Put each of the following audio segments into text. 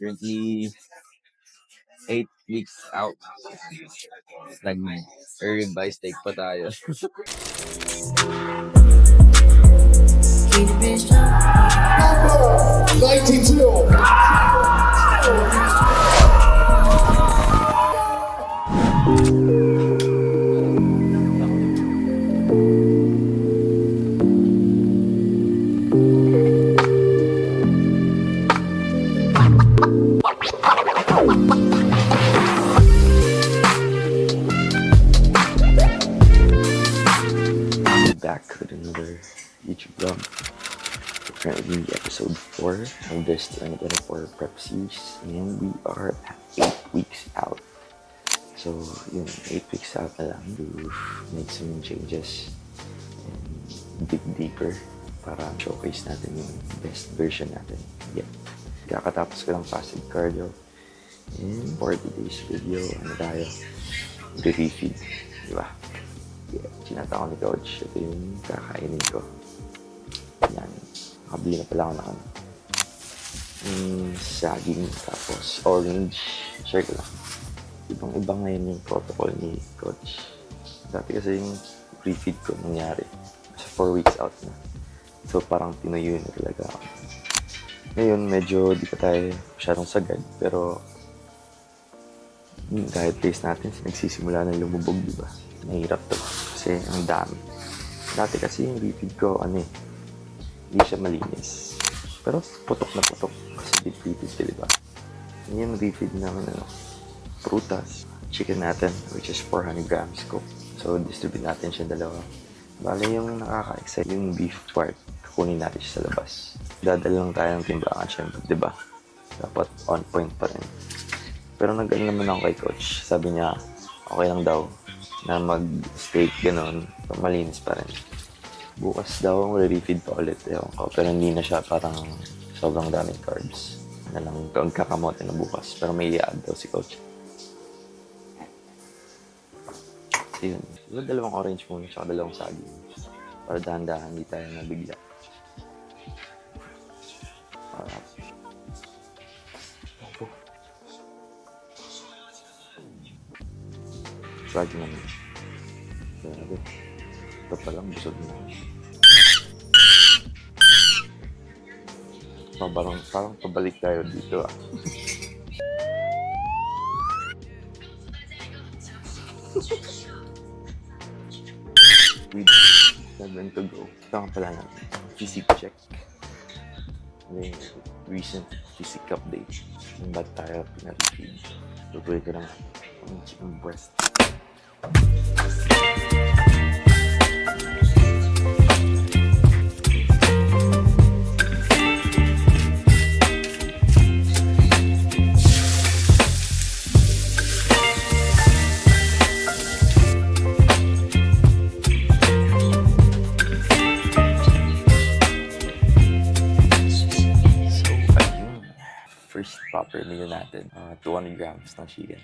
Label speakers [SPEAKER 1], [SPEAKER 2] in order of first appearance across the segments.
[SPEAKER 1] Currently 8 weeks out. Nag-rib steak pa tayo. Back with another YouTube vlog. Currently episode 4 of this 2024 prep series, and we are at 8 weeks out. So yun, 8 weeks out na lang to make some changes and dig deeper para showcase natin yung best version natin. Yeah. Kakatapos ko ng fasted cardio, and for today's video, tayo? Refeed, di ba? Yeah, sinata ko ni Coach. Ito yung kakainin ko. Yan. Nakabili na pala ako ng saging, tapos orange. Share ko lang. Ibang-iba ngayon yung protocol ni Coach. Dati kasi yung refeed ko nangyari. Sa 4 weeks out na. So parang tinuyo na talaga ako. Ngayon medyo di pa tayo masyadong sagad. Pero kahit taste natin, nagsisimula na lumubog, di ba? Mahirap to kasi ang dami. Dati kasi yung refeed ko, hindi siya malinis. Pero putok na putok kasi deep refeed ka, di ba? Yan yung refeed namin, prutas, chicken natin, which is 400 grams cooked. So, distribute natin siya dalawa. Bale, yung nakaka-excite, yung beef part, kukunin natin siya sa labas. Dadala lang tayo ng timbangan, syempre, di ba? Dapat on point pa rin. Pero nag-ano naman ako kay Coach. Sabi niya, okay lang daw na mag-steak gano'n, malinis pa rin. Bukas daw, refeed pa ulit. Ewan ko. Pero hindi na siya parang sobrang daming carbs. Na lang kakamote na bukas. Pero may i-add daw si Coach. So yun. Dalawang orange muna, tsaka dalawang saging. Para dahan-dahan, hindi tayo nabigla. Saging naman. Grabe. Ito pa lang, busog na. Parang pabalik tayo dito, With 7 to go. Ito ang pala natin. Physique check. May recent physique update. Yung ba't tayo pinag-feed. Tutuloy ko lang ang chicken breast. First proper meal natin, 200 grams ng chicken.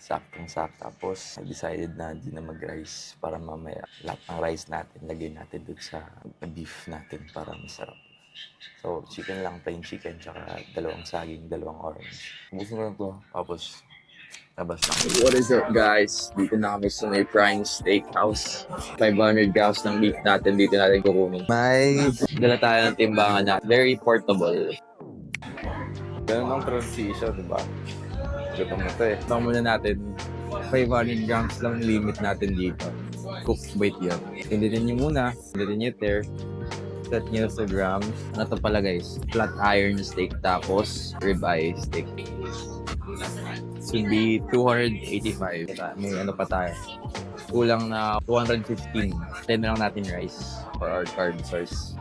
[SPEAKER 1] Saktong-sakto. Tapos, I decided na di na mag-rice para mamaya lahat ng rice natin, lagay natin dun sa beef natin para masarap. So, chicken lang, plain chicken, tsaka dalawang saging, dalawang orange. Gusto mo lang ito. Tapos, labas na. What is up, guys? Dito na kami sa may Prime Steakhouse. 500 grams ng beef natin, dito natin kukunin. May dala tayo ng timbangan natin. Very portable. Ganun ang transition, diba? Gutom na ito Ito muna natin. 500 grams lang limit natin dito. Cooked bait yun. Pinditin nyo muna. Pinditin nyo tear. Set nyo sa grams. Ano to pala guys? Flat iron steak tapos ribeye steak. Should be 285. May ano pa tayo. Kulang na 215. 10 na lang natin rice for our carb source.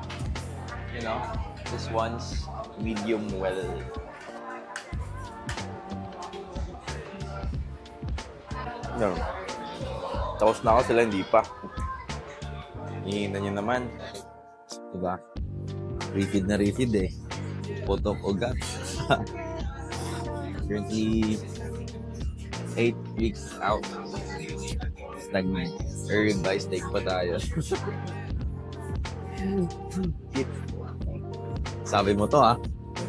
[SPEAKER 1] You know, this one's medium well. No. Tapos na ako, sila hindi pa. Hihina nyo naman. Diba? Refeed na refeed Putok ugat. Currently 8 weeks out. Nag-rib steak pa tayo. Sabi mo to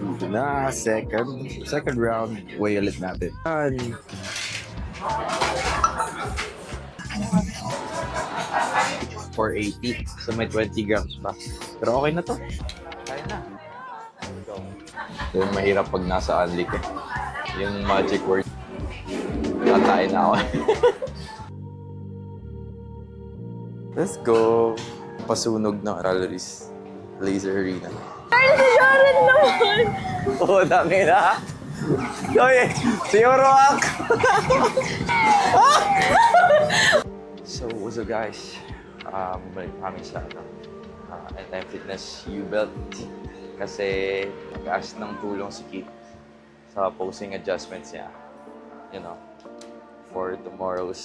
[SPEAKER 1] Dito na, second round, weigh ulit natin. 480. So may 20 grams pa. Pero okay na to. Kaya na. Yung mahirap pag nasa unli ko. Yung magic word. Tatay na ako. Let's go. Pasunog ng Ralleries Laser Arena.
[SPEAKER 2] Ay, si Jaren naman!
[SPEAKER 1] Oo, dami na. Oye, siguro ako. So, what's up guys? Balik kami sa NTime Fitness U-Belt kasi nag-ask ng tulong si Kit sa posing adjustments niya, you know, for tomorrow's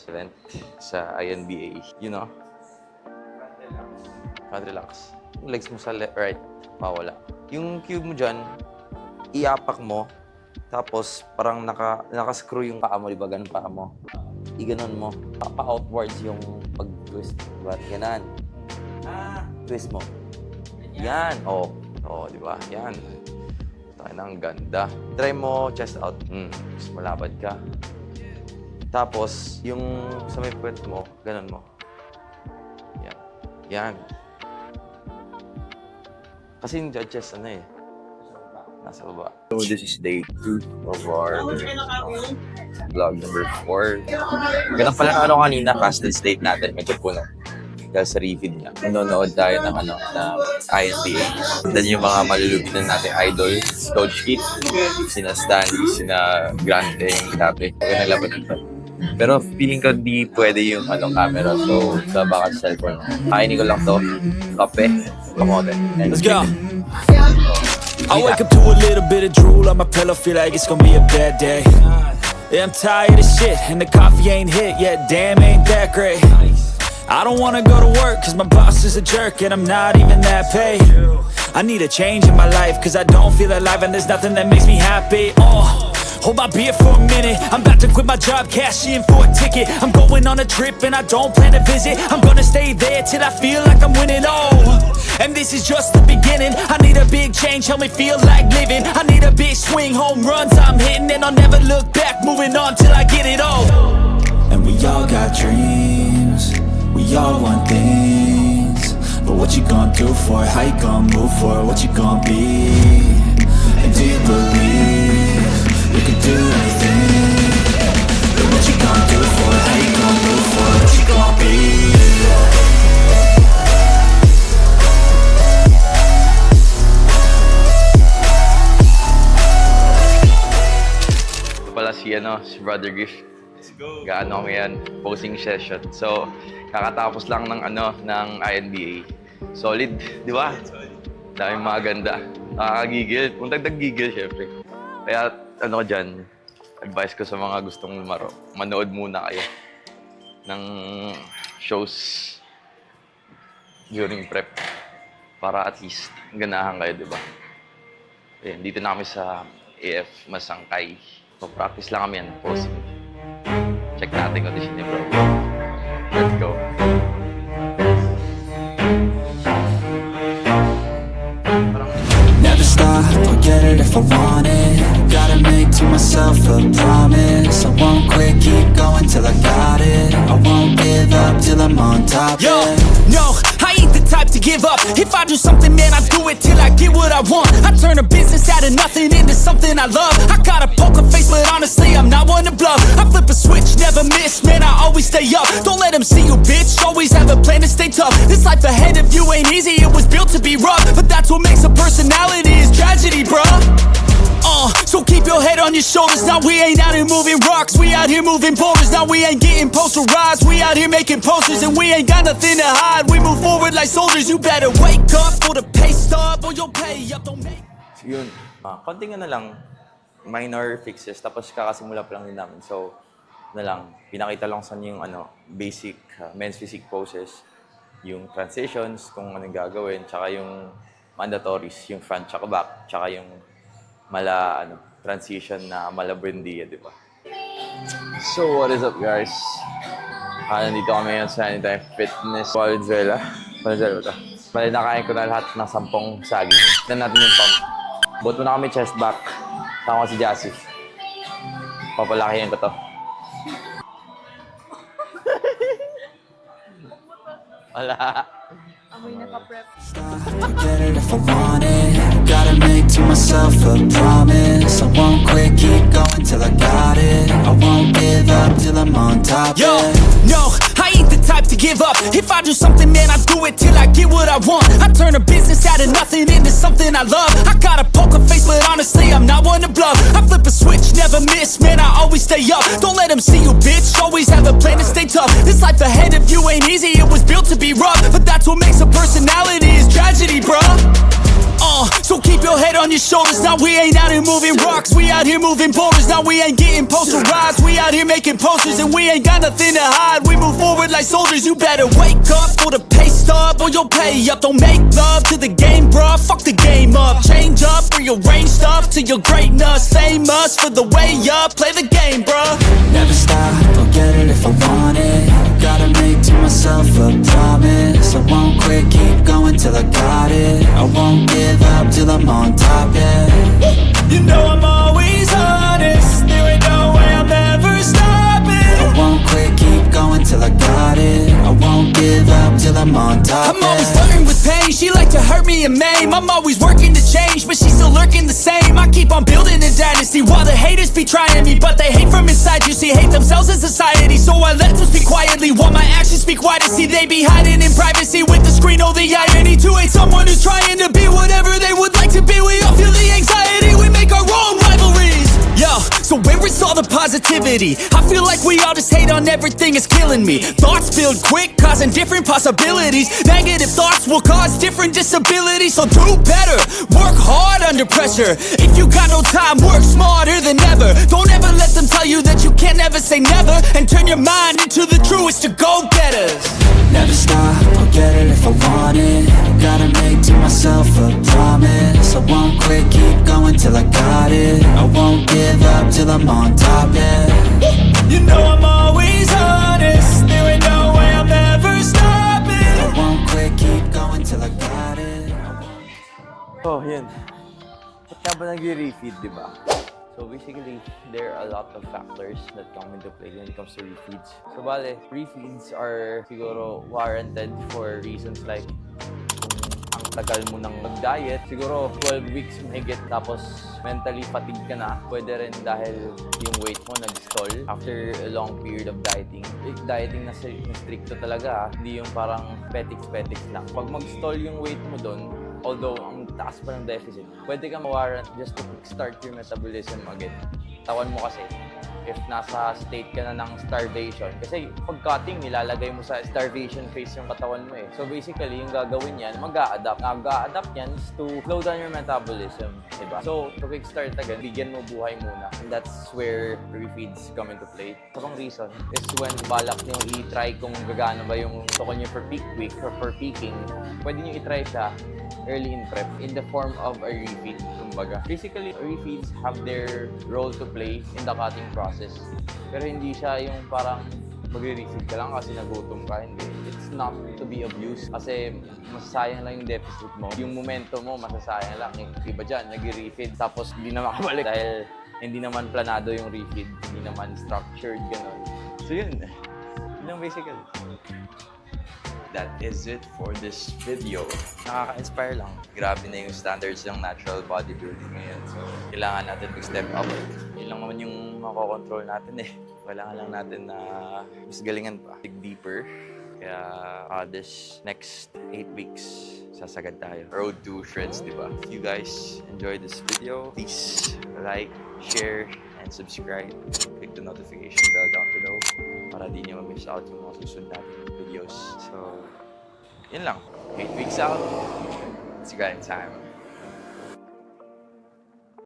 [SPEAKER 1] event sa INBA, you know. Can't relax. Yung legs mo sa right, mawala. Yung cube mo dyan, iapak mo, tapos parang naka-screw yung paa mo, di ba? Ganun paa mo. Iganon mo. Pa-outwards yung pag-twist. Diba? Ganan. Twist mo. Yan. Oh, di ba? Yan. Tayo na, ang ganda. Try mo chest out. Mas malapad ka. Tapos, yung sa may puwet mo, ganon mo. Yan. Yan. Kasi yung chest, nasa baba. So, this is day 2 of our vlog number 4. Ganun pala na kanina, casted state natin. Medyo puno. Dahil sa refeed niya. Nanonood tayo ng INBA. Then yung mga malulupit na natin idol, Coach Kit, sina Stanley, sina Grande, Kape. Okay, naglaban ito. Pero feeling ko di pwede yung camera. So, sa baka cellphone. Kainin ko lang to. Kape, kamote.
[SPEAKER 3] Let's go. I wake up to a little bit of drool on my pillow, feel like it's gonna be a bad day. Yeah, I'm tired of shit, and the coffee ain't hit yet, damn, ain't that great. I don't wanna go to work, cause my boss is a jerk, and I'm not even that paid. I need a change in my life, cause I don't feel alive, and there's nothing that makes me happy. Hold my beer for a minute, I'm about to quit my job, cash in for a ticket. I'm going on a trip and I don't plan to visit. I'm gonna stay there till I feel like I'm winning, and this is just the beginning. I need a big change, help me feel like living. I need a big swing, home runs I'm hitting, and I'll never look back, moving on till I get it all. And we all got dreams, we all want things, but what you gonna do for it? How you gonna move for it? What you gonna be? And do you believe you can do anything? But what you gonna do for it? How you gonna move for it? What you gonna be?
[SPEAKER 1] Ito pala si Brother Griff. Let's go. Gaano kami yan, posing session. So, kakatapos lang ng INBA. Solid, di ba? Daming mga ganda. Nakakagigil. Kung dagdag-gigil, syempre. Kaya, dyan, advice ko sa mga gustong lumaro, manood muna kayo ng shows during prep para at least ganahan kayo, di ba? Ayan, dito na kami sa AF Masangkay. Practice lang kami yan, posing. Check natin condition niya, bro. Let's go.
[SPEAKER 3] Never stop, I'll get it if I want it. Gotta make to myself a promise. I won't quit, keep going till I got it. I won't give up till I'm on top. Yo, no, I ain't the type to give up. If I do something, man, I do it till I get what I want. I turn a business out of nothing into something I love. I got a poker face, but honestly, I'm not one to bluff. I flip a switch, never miss, man, I always stay up. Don't let them see you, bitch, always have a plan to stay tough. This life ahead of you ain't easy, it was built to be rough. But that's what makes a personality, is tragedy, bruh. So keep your head on your shoulders. Now we ain't out here moving rocks, we out here moving boulders. Now we ain't getting posterized, we out here making posters. And we ain't got nothing to hide, we move forward like soldiers. You better wake up for the pay stub, or you'll pay up, don't make.
[SPEAKER 1] So yun, konting lang, minor fixes, tapos kakasimula pa lang din namin. So, pinakita lang sa yung basic men's physique poses, yung transitions, kung anong gagawin, tsaka yung mandatories, yung front tsaka back, tsaka yung transition na malabrindia, di ba? So, what is up, guys? Nandito kami ngayon sa Anytime Fitness Valenzuela. Valenzuela ba ito? Nakain ko na lahat ng 10 saging. Tignan natin yung pump. Buot mo na kami chest back. Sama ko si Jassy. Papalakihin ko to. Wala.
[SPEAKER 2] Amoy naka-prep.
[SPEAKER 3] Get it if I want it. Gotta make to myself a promise. I won't quit, keep going till I got it. I won't give up till I'm on top. Yo, no, I ain't the type to give up. If I do something, man, I do it till I get what I want. I turn a business out of nothing into something I love. I got a poker face, but honestly, I'm not one to bluff. I flip a switch, never miss, man, I always stay up. Don't let them see you, bitch. Always have a plan to stay tough. This life ahead of you ain't easy, it was built to be rough. But that's what makes a personality is tragedy, bruh. So keep your head on your shoulders. Now we ain't out here moving rocks, we out here moving boulders. Now we ain't getting posterized, we out here making posters. And we ain't got nothing to hide, we move forward like soldiers. You better wake up for the pay stub or you'll pay up. Don't make love to the game, bruh, fuck the game up. Change up, rearrange stuff to your greatness. Famous for the way up, play the game, bruh. Never stop, I'll get it if I want it. Gotta make to myself a promise. I won't quit, keep going till I got it. I won't give up till I'm on top, yeah. You know I'm always honest, there ain't no way I'm ever stopping. I won't quit, keep going till I got it. I won't give up till I'm on top, I'm always flirting with pain, she like to hurt me and maim. I'm always working to change, but she's still lurking the same. I keep on building a dynasty while the haters be trying me. But they hate from inside, you see, hate themselves in society. So I let them speak quietly while my actions speak wider. See, they be hiding in privacy with the screen. Oh, the irony to hate someone who's trying to be whatever they would like to be. We all feel the anxiety, we make our own rivalries. Yo, so where is all the positivity? I feel like we all just hate on everything, it's killing me. Thoughts build quick, causing different possibilities. Negative thoughts will cause different disabilities. So do better, work hard under pressure. If you got no time, work smarter than ever. Don't ever let them tell you that you can't ever say never. And turn your mind into the truest of go-getters. Never stop, I'll get it if I want it. Gotta make to myself a promise. I won't quit, keep going till I got it. I won't give up till I'm on top, yeah. You know I'm always honest, there ain't no way I'm ever stopping. I won't quit, keep going till I got it.
[SPEAKER 1] Oh, yun. Ba't nga ba nag-refeed, di ba? So basically, there are a lot of factors that come into play when it comes to refeeds. So bale, refeeds are siguro warranted for reasons like kung ang tagal mo nang mag-diet, siguro 12 weeks mahigit tapos mentally fatigued ka na. Pwede rin dahil yung weight mo nag-stall after a long period of dieting. Dieting na stricto talaga, hindi yung parang petiks lang. Pag mag-stall yung weight mo doon, although ang taas pa ng deficit, pwede ka ma-warrant just to kickstart your metabolism again. Tawan mo kasi, if nasa state ka na ng starvation, kasi pag cutting, nilalagay mo sa starvation phase yung katawan mo eh. So basically, yung gagawin yan, mag-a-adapt. Nag-a-adapt yan is to slow down your metabolism, diba? So, to kickstart again, bigyan mo buhay muna. And that's where refeeds come into play. Second reason is when balak nyo i-try kung gagana ba yung tukol nyo for peak week or for peaking, pwede nyo i-try siya early in prep in the form of a refeed, kumbaga. Basically, refeeds have their role to play in the cutting process. Pero hindi siya yung parang magre-refeed ka lang kasi nagutom ka. Hindi. It's not to be abused kasi masasayang lang yung deficit mo. Yung momento mo, masasayang lang. Yung iba dyan, nag-refeed tapos hindi na makabalik dahil hindi naman planado yung refeed. Hindi naman structured, gano'n. So yun. Yun lang basically. That is it for this video. Nakaka-inspire lang. Grabe na yung standards ng natural bodybuilding ngayon. So, kailangan natin mag-step up. Yun lang naman yung makokontrol natin eh. Kailangan lang natin na mas galingan pa. Dig deeper. Kaya this next 8 weeks, sasagad tayo. Road to shreds, di ba? If you guys enjoyed this video, please like, share, and subscribe. Click the notification bell down below para di nyo ma-miss out yung mga susunod natin videos. So, yun lang. 8 weeks out. It's grind time.